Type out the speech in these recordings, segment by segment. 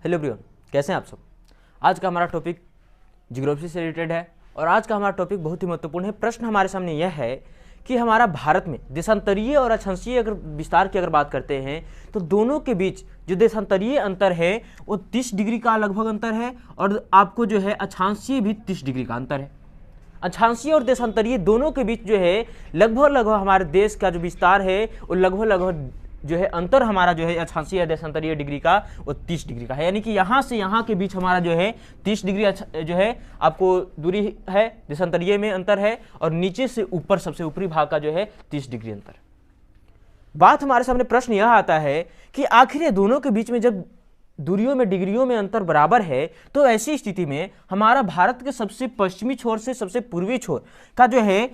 Hello everyone, कैसे हैं आप सब। आज का हमारा टॉपिक ज्योग्राफी से रिलेटेड है और आज का हमारा टॉपिक बहुत ही महत्वपूर्ण है। प्रश्न हमारे सामने यह है कि हमारा भारत में देशांतरीय और अक्षांशीय अगर विस्तार की अगर बात करते हैं तो दोनों के बीच जो देशांतरीय अंतर है वो 30 डिग्री का लगभग अंतर है और आपको जो है अक्षांशीय भी 30 डिग्री का अंतर है। अक्षांशीय और देशांतरीय दोनों के बीच जो है लगभग हमारे देश का जो विस्तार है वो लगभग जो है अंतर हमारा जो है अक्षांशीय या देशांतरीय डिग्री का वो 30 डिग्री का है। यानी कि यहाँ से यहाँ के बीच हमारा जो है 30 डिग्री जो है आपको दूरी है, देशांतरीय में अंतर है और नीचे से ऊपर सबसे ऊपरी भाग का जो है 30 डिग्री अंतर। बात हमारे सामने प्रश्न यह आता है कि आखिर ये दोनों के बीच में जब दूरियों में डिग्रियों में अंतर बराबर है तो ऐसी स्थिति में हमारा भारत के सबसे पश्चिमी छोर से सबसे पूर्वी छोर का जो है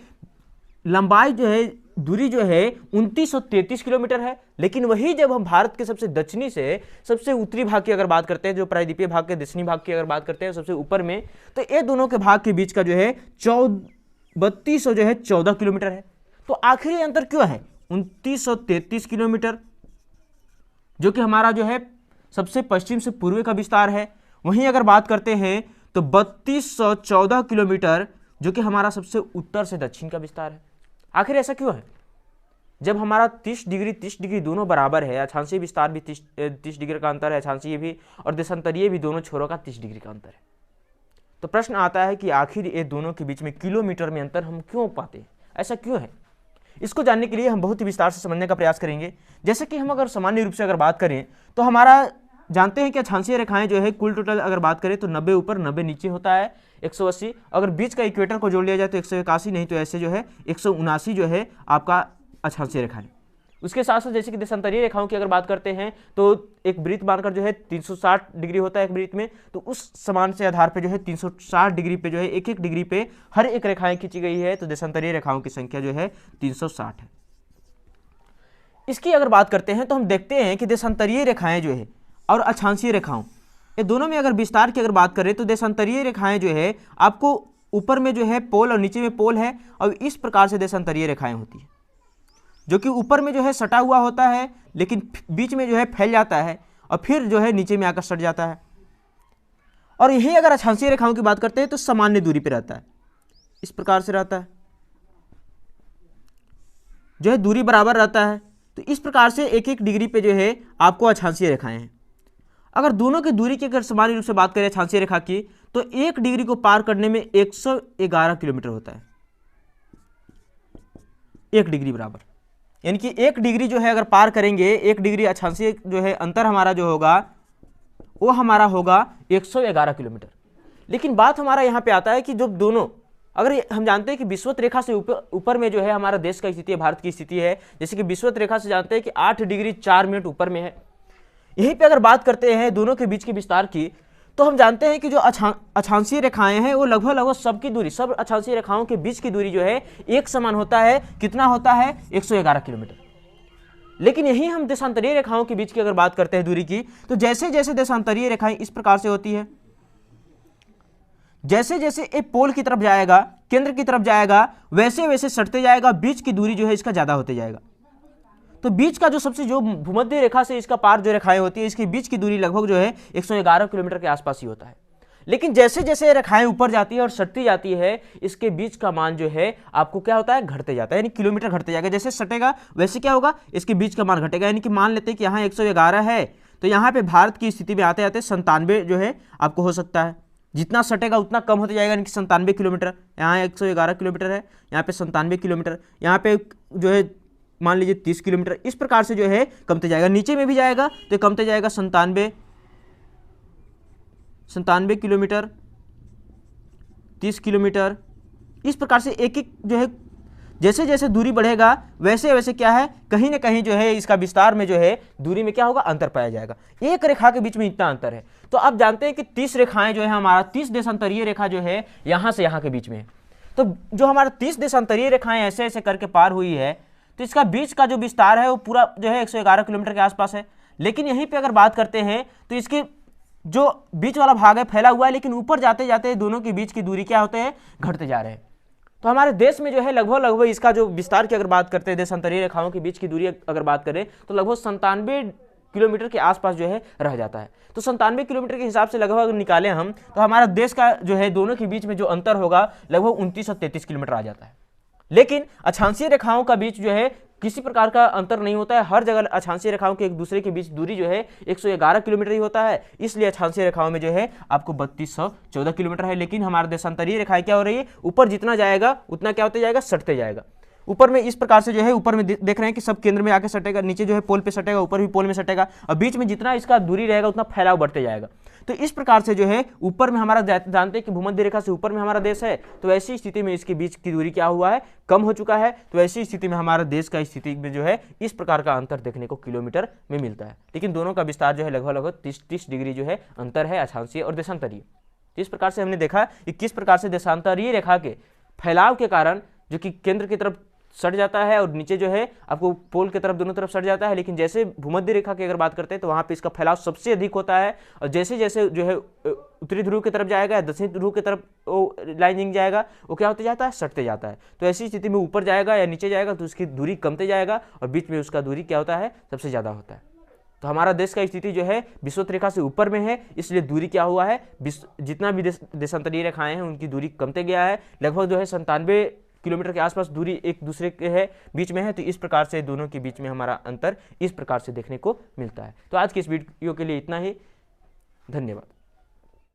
लंबाई जो है दूरी जो है 2933 किलोमीटर है। लेकिन वही जब हम भारत के सबसे दक्षिणी से सबसे उत्तरी भाग की अगर बात करते हैं, जो प्रायद्वीपीय भाग के दक्षिणी भाग की अगर बात करते हैं सबसे ऊपर में, तो ये दोनों के भाग के बीच का जो है 14 किलोमीटर है। तो आखिरी अंतर क्यों है 2933 किलोमीटर, जो कि हमारा जो है सबसे पश्चिम से पूर्व का विस्तार है। वहीं अगर बात करते हैं तो 3214 किलोमीटर जो कि हमारा सबसे उत्तर से दक्षिण का विस्तार है। आखिर ऐसा क्यों है जब हमारा 30 डिग्री दोनों बराबर है, अक्षांशीय विस्तार भी 30 डिग्री का अंतर है, अक्षांशीय भी और देशांतरीय भी दोनों छोरों का 30 डिग्री का अंतर है। तो प्रश्न आता है कि आखिर ये दोनों के बीच में किलोमीटर में अंतर हम क्यों पाते हैं, ऐसा क्यों है। इसको जानने के लिए हम बहुत ही विस्तार से समझने का प्रयास करेंगे। जैसे कि हम अगर सामान्य रूप से अगर बात करें तो हमारा जानते हैं कि अक्षांशीय रेखाएं जो है कुल टोटल अगर बात करें तो 90 ऊपर 90 नीचे होता है 180। अगर बीच का इक्वेटर को जोड़ लिया जाए तो 181, नहीं तो ऐसे जो है 179 जो है आपका अक्षांशीय रेखाएं। उसके साथ साथ जैसे कि देशांतरीय रेखाओं की अगर बात करते हैं तो एक वृत्त मानकर जो है 360 डिग्री होता है एक वृत्त में, तो उस समान से आधार पे जो है 360 डिग्री पे जो है एक डिग्री पे हर एक रेखाएं खींची गई है। तो देशांतरीय रेखाओं की संख्या जो है 360 है। इसकी अगर बात करते हैं तो हम देखते हैं कि देशांतरीय रेखाएं जो है और अक्षांशीय रेखाओं ये दोनों में अगर विस्तार की अगर बात करें तो देशांतरीय रेखाएं जो है आपको ऊपर में जो है पोल और नीचे में पोल है और इस प्रकार से देशांतरीय रेखाएं होती है, जो कि ऊपर में जो है सटा हुआ होता है लेकिन बीच में जो है फैल जाता है और फिर जो है नीचे में आकर सट जाता है। और यही अगर अक्षांशीय रेखाओं की बात करते हैं तो सामान्य दूरी पर रहता है, इस प्रकार से रहता है, जो है दूरी बराबर रहता है। तो इस प्रकार से एक डिग्री पे जो है आपको अक्षांशीय रेखाएं हैं। अगर दोनों की दूरी की अगर सामान्य रूप से बात करें अक्षांशीय रेखा की तो 1 डिग्री को पार करने में 111 किलोमीटर होता है, 1 डिग्री बराबर। यानी कि 1 डिग्री जो है अगर पार करेंगे 1 डिग्री अक्षांशीय जो है अंतर हमारा जो होगा वो हमारा होगा 111 किलोमीटर। लेकिन बात हमारा यहाँ पे आता है कि जब दोनों अगर हम जानते हैं कि विषुवत रेखा से ऊपर में जो है हमारा देश का स्थिति है, भारत की स्थिति है, जैसे कि विषुवत रेखा से जानते हैं कि 8 डिग्री 4 मिनट ऊपर में है। यहीं पे अगर बात करते हैं दोनों के बीच के विस्तार की तो हम जानते हैं कि जो अक्षांशीय रेखाएं हैं वो लगभग सबकी दूरी, सब अक्षांशीय रेखाओं के बीच की दूरी जो है एक समान होता है। कितना होता है 111 किलोमीटर। लेकिन यही हम देशांतरीय रेखाओं के बीच की अगर बात करते हैं दूरी की तो जैसे जैसे देशांतरीय रेखाएं इस प्रकार से होती है, जैसे जैसे एक पोल की तरफ जाएगा, केंद्र की तरफ जाएगा, वैसे वैसे सटते जाएगा, बीच की दूरी जो है इसका ज्यादा होते जाएगा। तो बीच का जो सबसे जो भूमध्य रेखा से इसका पार जो रेखाएं होती है इसके बीच की दूरी लगभग जो है 111 किलोमीटर के आसपास ही होता है। लेकिन जैसे जैसे रेखाएं ऊपर जाती है और सटती जाती है इसके बीच का मान जो है आपको क्या होता है घटते जाता है, यानी किलोमीटर घटते जाएगा। जैसे सटेगा वैसे क्या होगा इसके बीच का मान घटेगा। यानी कि मान लेते हैं कि यहाँ 111 है तो यहाँ पे भारत की स्थिति में आते आते 97 जो है आपको हो सकता है। जितना सटेगा उतना कम होते जाएगा, यानी कि 97 किलोमीटर। यहाँ 111 किलोमीटर है, यहाँ पे 97 किलोमीटर, यहाँ पे जो है मान लीजिए 30 किलोमीटर। इस प्रकार से जो है कमते जाएगा, नीचे में भी जाएगा तो कमते जाएगा 97 किलोमीटर, 30 किलोमीटर। इस प्रकार से एक जो है जैसे जैसे दूरी बढ़ेगा वैसे वैसे क्या है कहीं ना कहीं जो है इसका विस्तार में जो है दूरी में क्या होगा अंतर पाया जाएगा। एक रेखा के बीच में इतना अंतर है। तो आप जानते हैं कि 30 रेखाएं जो है हमारा 30 देशांतरीय रेखा जो है यहां से यहां के बीच में है। तो जो हमारा 30 देशांतरीय रेखाएं ऐसे ऐसे करके पार हुई है तो इसका बीच का जो विस्तार है वो पूरा जो है 111 किलोमीटर के आसपास है। लेकिन यहीं पे अगर बात करते हैं तो इसके जो बीच वाला भाग है फैला हुआ है, लेकिन ऊपर जाते जाते दोनों के बीच की दूरी क्या होते हैं घटते जा रहे हैं। तो हमारे देश में जो है लगभग इसका जो विस्तार की अगर बात करते हैं देशांतरीय रेखाओं के बीच की दूरी अगर बात करें तो लगभग 97 किलोमीटर के आसपास जो है रह जाता है। तो 97 किलोमीटर के हिसाब से लगभग निकालें हम तो हमारा देश का जो है दोनों के बीच में जो अंतर होगा लगभग 29 और 33 किलोमीटर आ जाता है। लेकिन अक्षांशीय रेखाओं का बीच जो है किसी प्रकार का अंतर नहीं होता है, हर जगह अक्षांशीय रेखाओं के एक दूसरे के बीच दूरी जो है 111 किलोमीटर ही होता है, इसलिए अक्षांशीय रेखाओं में जो है आपको 3214 किलोमीटर है। लेकिन हमारा देशांतरीय रेखाएं क्या हो रही है, ऊपर जितना जाएगा उतना क्या होते जाएगा, सटते जाएगा। ऊपर में इस प्रकार से जो है ऊपर में देख रहे हैं कि सब केंद्र में आके सटेगा, नीचे जो है पोल पे सटेगा, ऊपर भी पोल में सटेगा, और बीच में जितना इसका दूरी रहेगा उतना फैलाव बढ़ते जाएगा। तो इस प्रकार से जो है ऊपर में हमारा जानते हैं कि भूमध्य रेखा से ऊपर में हमारा देश है, तो ऐसी स्थिति में इसके बीच की दूरी क्या हुआ है, कम हो चुका है। तो ऐसी स्थिति में हमारा देश का स्थिति में जो है इस प्रकार का अंतर देखने को किलोमीटर में मिलता है। लेकिन दोनों का विस्तार जो है लगभग 30 डिग्री जो है अंतर है अक्षांशीय और देशांतरीय। इस प्रकार से हमने देखा कि किस प्रकार से देशांतरीय रेखा के फैलाव के कारण जो कि केंद्र की तरफ सट जाता है और नीचे जो है आपको पोल की तरफ दोनों तरफ सट जाता है। लेकिन जैसे भूमध्य रेखा की अगर बात करते हैं तो वहां पे इसका फैलाव सबसे अधिक होता है, और जैसे जैसे जो है उत्तरी ध्रुव की तरफ जाएगा, दक्षिणी ध्रुव की तरफ लाइनिंग जाएगा, वो क्या होते जाता है, सटते जाता है। तो ऐसी स्थिति में ऊपर जाएगा या नीचे जाएगा तो उसकी दूरी कमते जाएगा, और बीच में उसका दूरी क्या होता है, सबसे ज़्यादा होता है। तो हमारा देश का स्थिति जो है विषुवत रेखा से ऊपर में है, इसलिए दूरी क्या हुआ है, जितना भी देशांतरीय रेखाएं हैं उनकी दूरी कमते गया है। लगभग जो है 97 किलोमीटर के आसपास दूरी एक दूसरे के है बीच में है। तो इस प्रकार से दोनों के बीच में हमारा अंतर इस प्रकार से देखने को मिलता है। तो आज की इस वीडियो के लिए इतना ही, धन्यवाद।